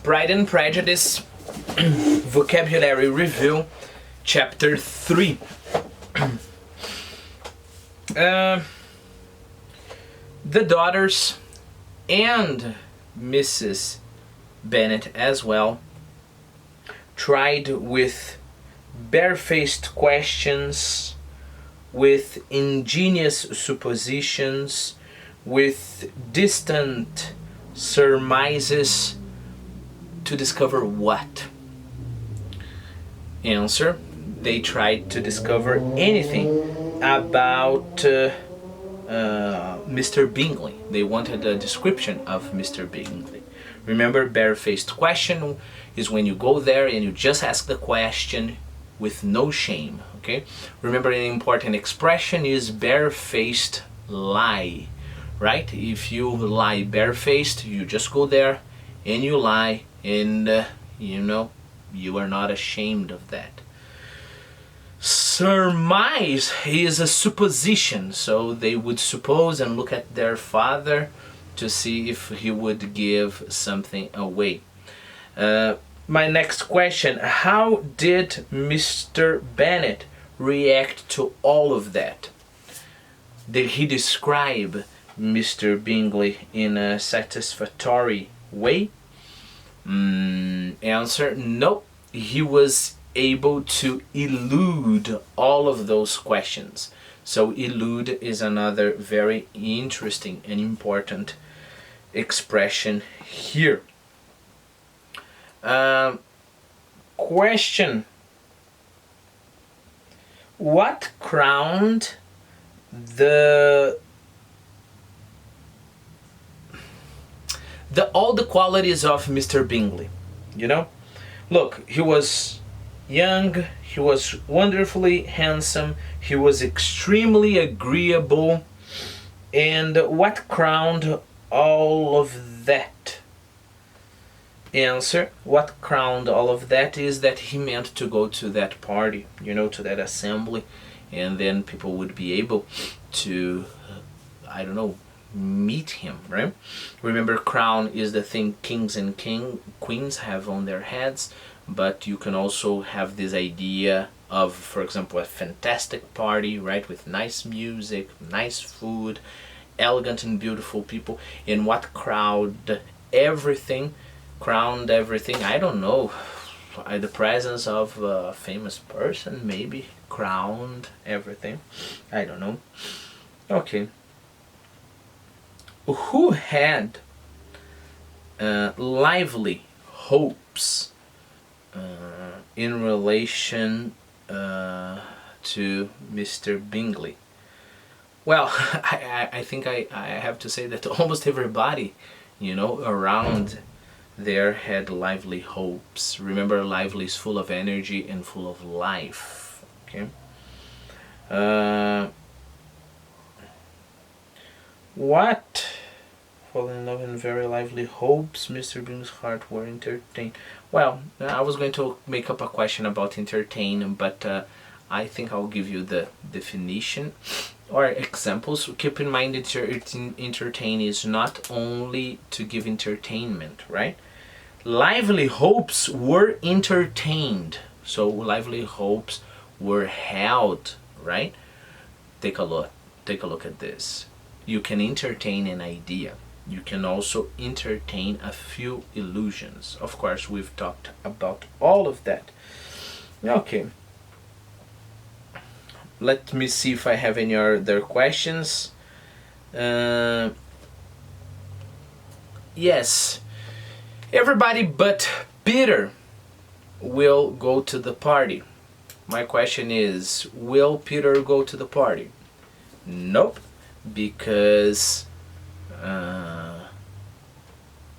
Pride and Prejudice, Vocabulary Review, Chapter 3. The daughters and Mrs. Bennet as well tried with barefaced questions, with ingenious suppositions, with distant surmises to discover what? Answer: they tried to discover anything about Mr. Bingley. They wanted a description of Mr. Bingley. Remember, barefaced question is when you go there and you just ask the question with no shame, okay? Remember, an important expression is barefaced lie, right? If you lie barefaced, you just go there and you lie, and you are not ashamed of that. Surmise is a supposition, so they would suppose and look at their father to see if he would give something away. My next question: how did Mr. Bennet react to all of that? Did he describe Mr. Bingley in a satisfactory way? Answer: no. He was able to elude all of those questions. So elude is another very interesting and important expression here. Question: what crowned all the qualities of Mr. Bingley? Look, he was young, he was wonderfully handsome, he was extremely agreeable, and what crowned all of that? Answer: what crowned all of that is that he meant to go to that party, to that assembly, and then people would be able to, meet him, right? Remember, crown is the thing kings and queens have on their heads, but you can also have this idea of, for example, a fantastic party, right, with nice music, nice food, elegant and beautiful people. And what crowned everything? I don't know. The presence of a famous person maybe crowned everything. I don't know. Okay. Who had lively hopes in relation to Mr. Bingley? Well, I think I have to say that almost everybody, around there had lively hopes. Remember, lively is full of energy and full of life. Okay. What? Fall in love and very lively hopes, Mr. Bingley's heart were entertained. Well, I was going to make up a question about entertain, but I think I'll give you the definition or examples. Keep in mind that entertain is not only to give entertainment, right? Lively hopes were entertained. So lively hopes were held, right? Take a look at this. You can entertain an idea. You can also entertain a few illusions. Of course, we've talked about all of that. Okay. Let me see if I have any other questions. Yes. Everybody but Peter will go to the party. My question is, will Peter go to the party? Nope. Because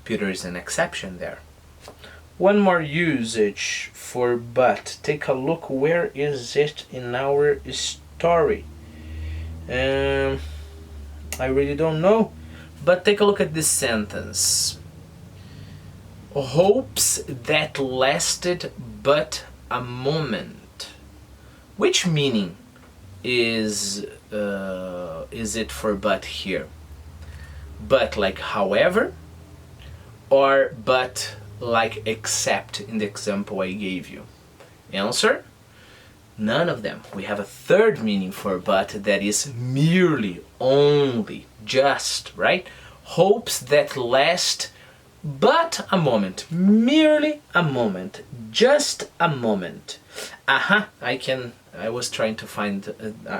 Peter is an exception there. One more usage for but. Take a look, where is it in our story? I really don't know, but take a look at this sentence. Hopes that lasted but a moment. Which meaning is it for but here? But like however, or but like except in the example I gave you? Answer: none of them. We have a third meaning for but that is merely, only, just, right? Hopes that last but a moment, merely a moment, just a moment. I was trying to find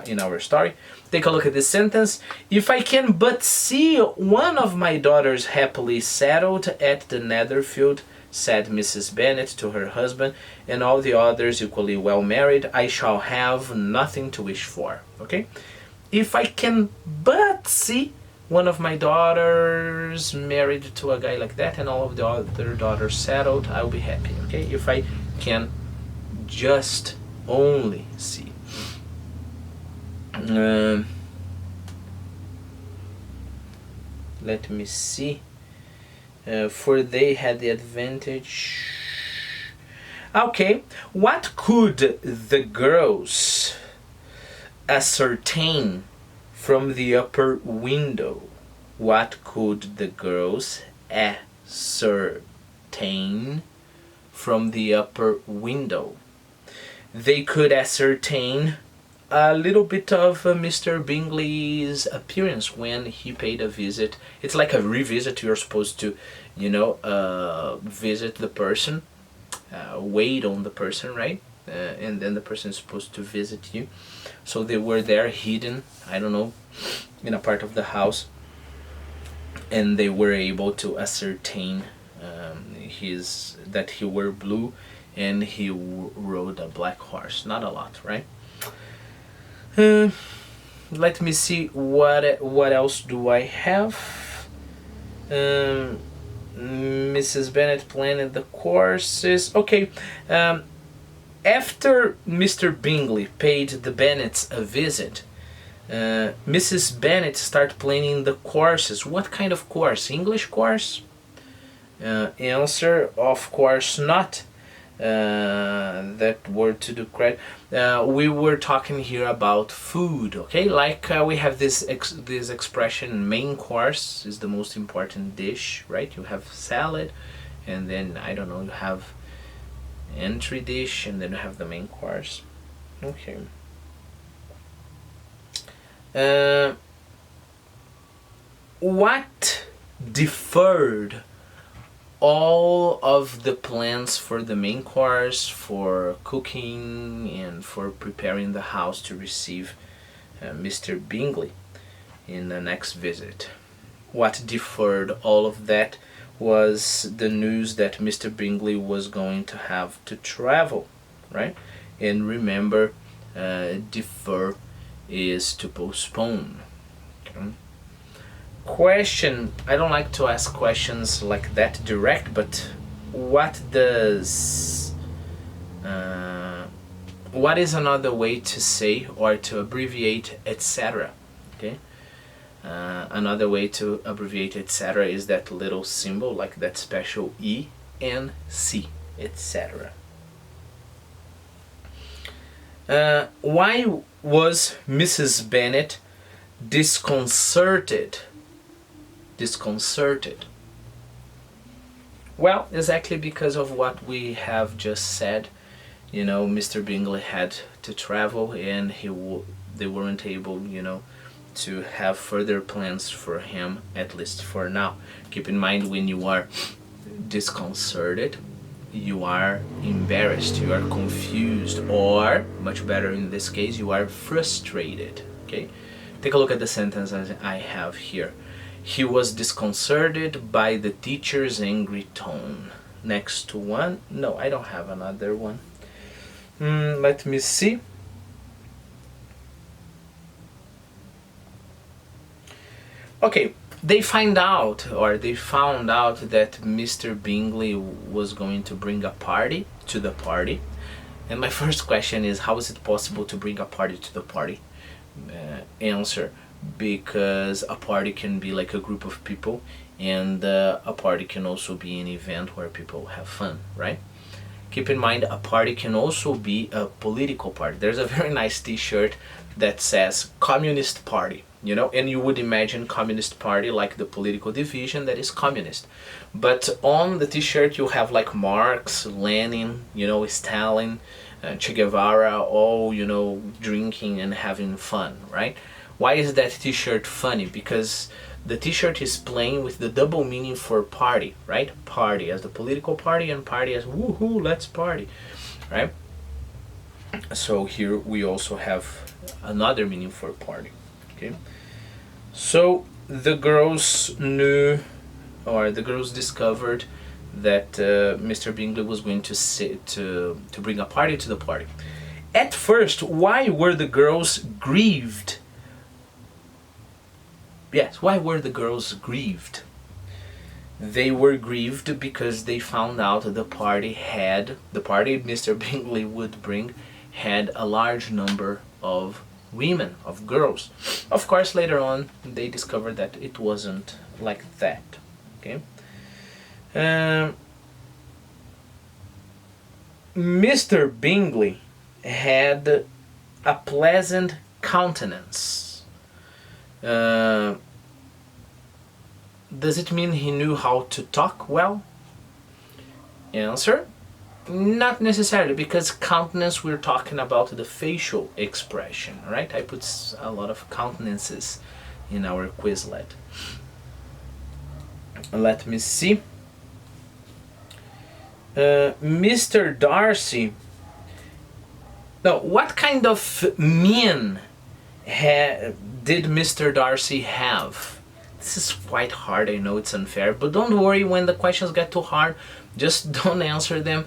in our story. Take a look at this sentence. If I can but see one of my daughters happily settled at the Netherfield, said Mrs. Bennet to her husband, and all the others equally well married, I shall have nothing to wish for. Okay? If I can but see one of my daughters married to a guy like that and all of the other daughters settled, I'll be happy. Okay? If I can just only see. Let me see. For they had the advantage. Okay, what could the girls ascertain from the upper window? What could the girls ascertain from the upper window? They could ascertain a little bit of Mr. Bingley's appearance when he paid a visit. It's like a revisit. You're supposed to, visit the person, wait on the person, right? And then the person is supposed to visit you. So they were there hidden, I don't know, in a part of the house. And they were able to ascertain that he wore blue and he rode a black horse. Not a lot, right? Let me see what else do I have. Mrs. Bennet planned the courses. Okay. After Mr. Bingley paid the Bennets a visit, Mrs. Bennet started planning the courses. What kind of course? English course? Answer: of course not. That word to do credit. We were talking here about food, okay? Like we have this expression: main course is the most important dish, right? You have salad, and then I don't know, you have entry dish, and then you have the main course. Okay. What deferred all of the plans for the main course, for cooking, and for preparing the house to receive Mr. Bingley in the next visit? What deferred all of that was the news that Mr. Bingley was going to have to travel, right? And remember, defer is to postpone. Okay? Question: I don't like to ask questions like that direct, but what is another way to say or to abbreviate etc.? Okay, another way to abbreviate etc. is that little symbol, like that special E and C, etc. Why was Mrs. Bennet disconcerted? Well, exactly because of what we have just said. Mr. Bingley had to travel, and they weren't able, to have further plans for him, at least for now. Keep in mind, when you are disconcerted, you are embarrassed, you are confused, or, much better in this case, you are frustrated. Okay? Take a look at the sentence as I have here. He was disconcerted by the teacher's angry tone. Next one. No, I don't have another one. Let me see. Okay, they found out that Mr. Bingley was going to bring a party to the party. And my first question is, how is it possible to bring a party to the party? Answer: because a party can be like a group of people, and a party can also be an event where people have fun, right? Keep in mind, a party can also be a political party. There's a very nice t-shirt that says Communist Party, you know, and you would imagine Communist Party like the political division that is communist. But on the t-shirt you have like Marx, Lenin, you know, Stalin, Che Guevara, all, you know, drinking and having fun, right? Why is that t-shirt funny? Because the t-shirt is playing with the double meaning for party, right? Party as the political party and party as woohoo, let's party, right? So here we also have another meaning for party. Okay, so the girls knew, or the girls discovered that Mr. Bingley was going to bring a party to the party. At first, why were the girls grieved? Yes, why were the girls grieved? They were grieved because they found out the party Mr. Bingley would bring had a large number of women, of girls. Of course, later on they discovered that it wasn't like that. Okay. Mr. Bingley had a pleasant countenance. Does it mean he knew how to talk well? Answer: not necessarily, because countenance, we're talking about the facial expression, right? I put a lot of countenances in our Quizlet. Let me see. Mr. Darcy. No, what kind of mien did Mr. Darcy have? This is quite hard, I know it's unfair, but don't worry when the questions get too hard, just don't answer them.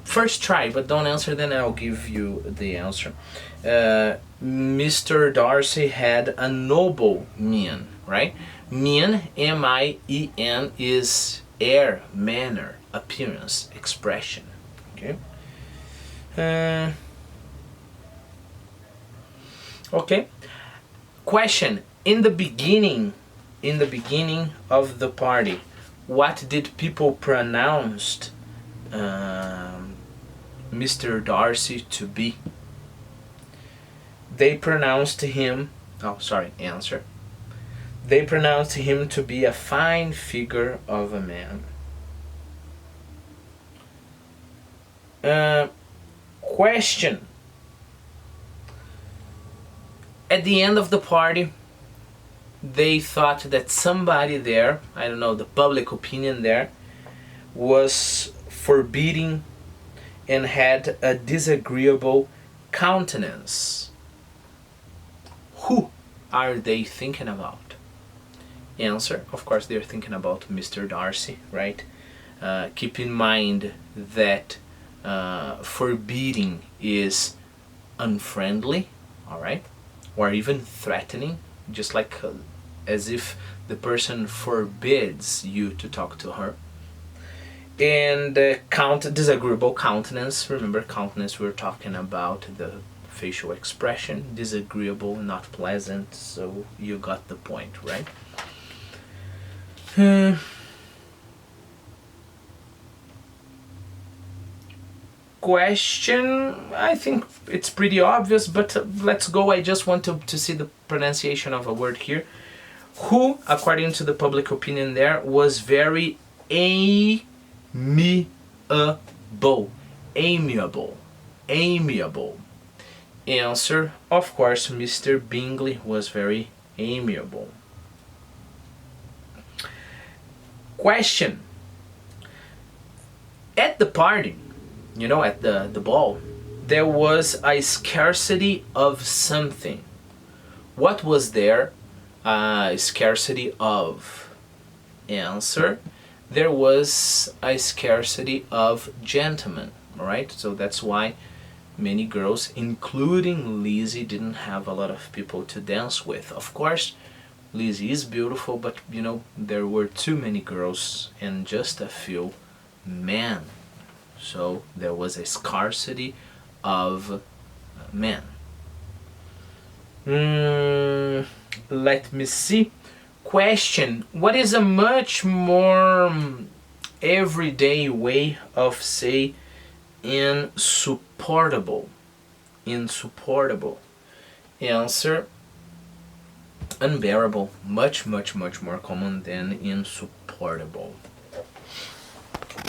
First try, but don't answer them and I'll give you the answer. Mr. Darcy had a noble mien, right? Mien, M-I-E-N, is air, manner, appearance, expression. Okay. Okay. Question: in the beginning of the party, what did people pronounce Mr. Darcy to be? They pronounced him. Answer. They pronounced him to be a fine figure of a man. Question: at the end of the party, they thought that somebody there, I don't know, the public opinion there, was forbidding and had a disagreeable countenance. Who are they thinking about? Answer: of course they're thinking about Mr. Darcy, right? Keep in mind that forbidding is unfriendly, alright? Or even threatening, just like as if the person forbids you to talk to her. And disagreeable countenance. Remember, countenance, we're talking about the facial expression. Disagreeable, not pleasant, so you got the point, right? Question, I think it's pretty obvious, but let's go. I just want to see the pronunciation of a word here. Who, according to the public opinion there, was very amiable. Answer: of course, Mr. Bingley was very amiable. Question: at the party, you know, at the ball, there was a scarcity of something. What was there a scarcity of? Answer: there was a scarcity of gentlemen, alright? So that's why many girls, including Lizzie, didn't have a lot of people to dance with. Of course, Lizzie is beautiful, but you know, there were too many girls and just a few men. So there was a scarcity of men. Let me see. Question: what is a much more everyday way of say insupportable? Insupportable. Answer: unbearable, much more common than insupportable.